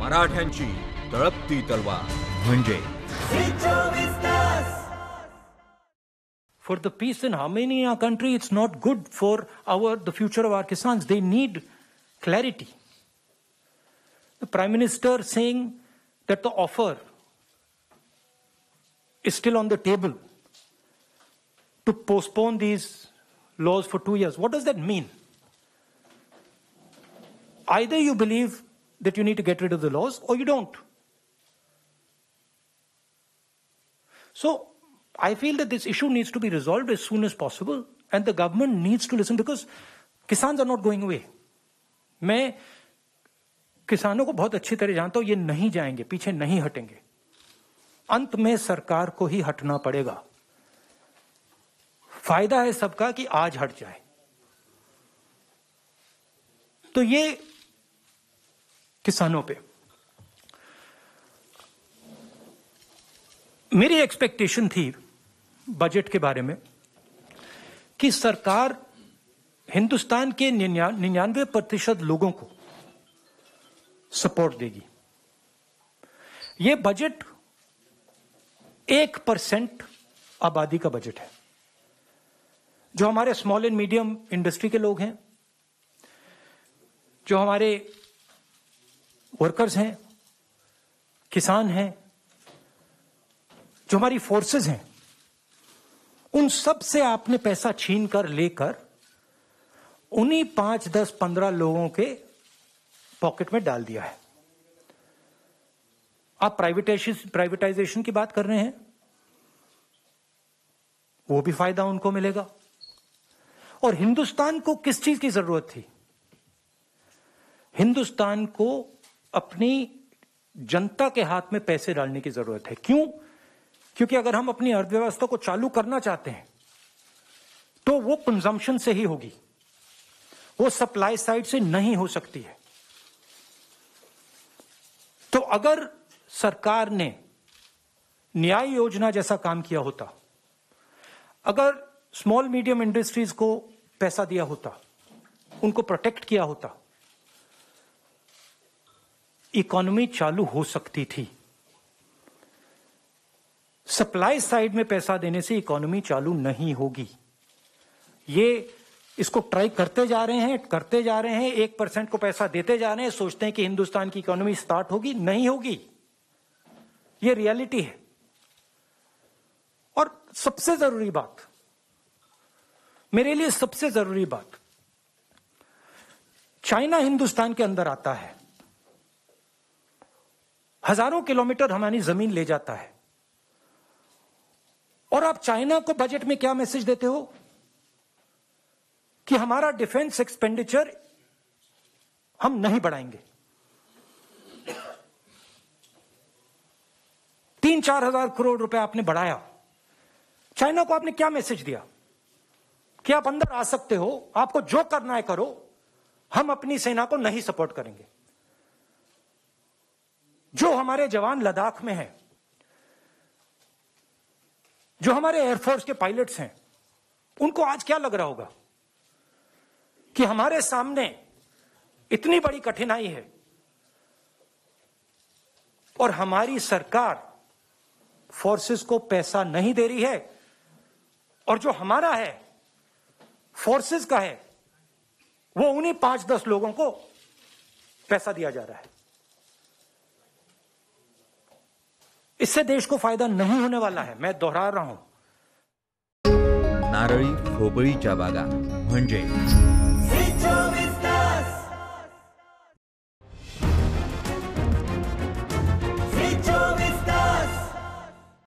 मराठ्यांची तळपती तलवार म्हणजे For the peace and harmony in our country, it's not good for the future of our Kisans. They need clarity. The Prime Minister saying that the offer is still on the table to postpone these laws for 2 years. What does that mean? Either you believe that you need to get rid of the laws or you don't. So, I feel that this issue needs to be resolved as soon as possible and the government needs to listen because Kisans are not going away. मैं किसानों को बहुत अच्छी तरह जानता हूं, ये नहीं जाएंगे, पीछे नहीं हटेंगे. अंत में सरकार को ही हटना पड़ेगा. फायदा है सबका कि आज हट जाए. तो ये किसानों पे. मेरी एक्सपेक्टेशन थी बजट के बारे में कि सरकार हिंदुस्तान के 99% लोगों को सपोर्ट देगी. यह बजट 1% आबादी का बजट है. जो हमारे स्मॉल एंड मीडियम इंडस्ट्री के लोग हैं, जो हमारे वर्कर्स हैं, किसान हैं, जो हमारी फोर्सेस हैं, उन सब से आपने पैसा छीन कर लेकर उन्हीं 5, 10, 15 लोगों के पॉकेट में डाल दिया है. आप प्राइवेटाइजेशन की बात कर रहे हैं, वो भी फायदा उनको मिलेगा. और हिंदुस्तान को किस चीज की जरूरत थी? हिंदुस्तान को अपनी जनता के हाथ में पैसे डालने की जरूरत है. क्यों? क्योंकि अगर हम अपनी अर्थव्यवस्था को चालू करना चाहते हैं तो वो कंजम्पशन से ही होगी, वो सप्लाई साइड से नहीं हो सकती है. तो अगर सरकार ने न्याय योजना जैसा काम किया होता, अगर स्मॉल मीडियम इंडस्ट्रीज को पैसा दिया होता, उनको प्रोटेक्ट किया होता, इकोनॉमी चालू हो सकती थी. सप्लाई साइड में पैसा देने से इकोनॉमी चालू नहीं होगी. ये इसको ट्राई करते जा रहे हैं 1% को पैसा देते जा रहे हैं, सोचते हैं कि हिंदुस्तान की इकोनॉमी स्टार्ट होगी. नहीं होगी. ये रियलिटी है. और सबसे जरूरी बात, मेरे लिए सबसे जरूरी बात, चाइना हिंदुस्तान के अंदर आता है, हजारों किलोमीटर हमारी जमीन ले जाता है, और आप चाइना को बजट में क्या मैसेज देते हो कि हमारा डिफेंस एक्सपेंडिचर हम नहीं बढ़ाएंगे. 3-4 हजार करोड़ रुपए आपने बढ़ाया. चाइना को आपने क्या मैसेज दिया कि आप अंदर आ सकते हो, आपको जो करना है करो, हम अपनी सेना को नहीं सपोर्ट करेंगे. जो हमारे जवान लद्दाख में हैं, जो हमारे एयरफोर्स के पायलट्स हैं, उनको आज क्या लग रहा होगा कि हमारे सामने इतनी बड़ी कठिनाई है और हमारी सरकार फोर्सेस को पैसा नहीं दे रही है, और जो हमारा है फोर्सेस का है, वो उन्हीं 5-10 लोगों को पैसा दिया जा रहा है. इससे देश को फायदा नहीं होने वाला है. मैं दोहरा रहा हूं. नारळी खोबळीच्या बागा म्हणजे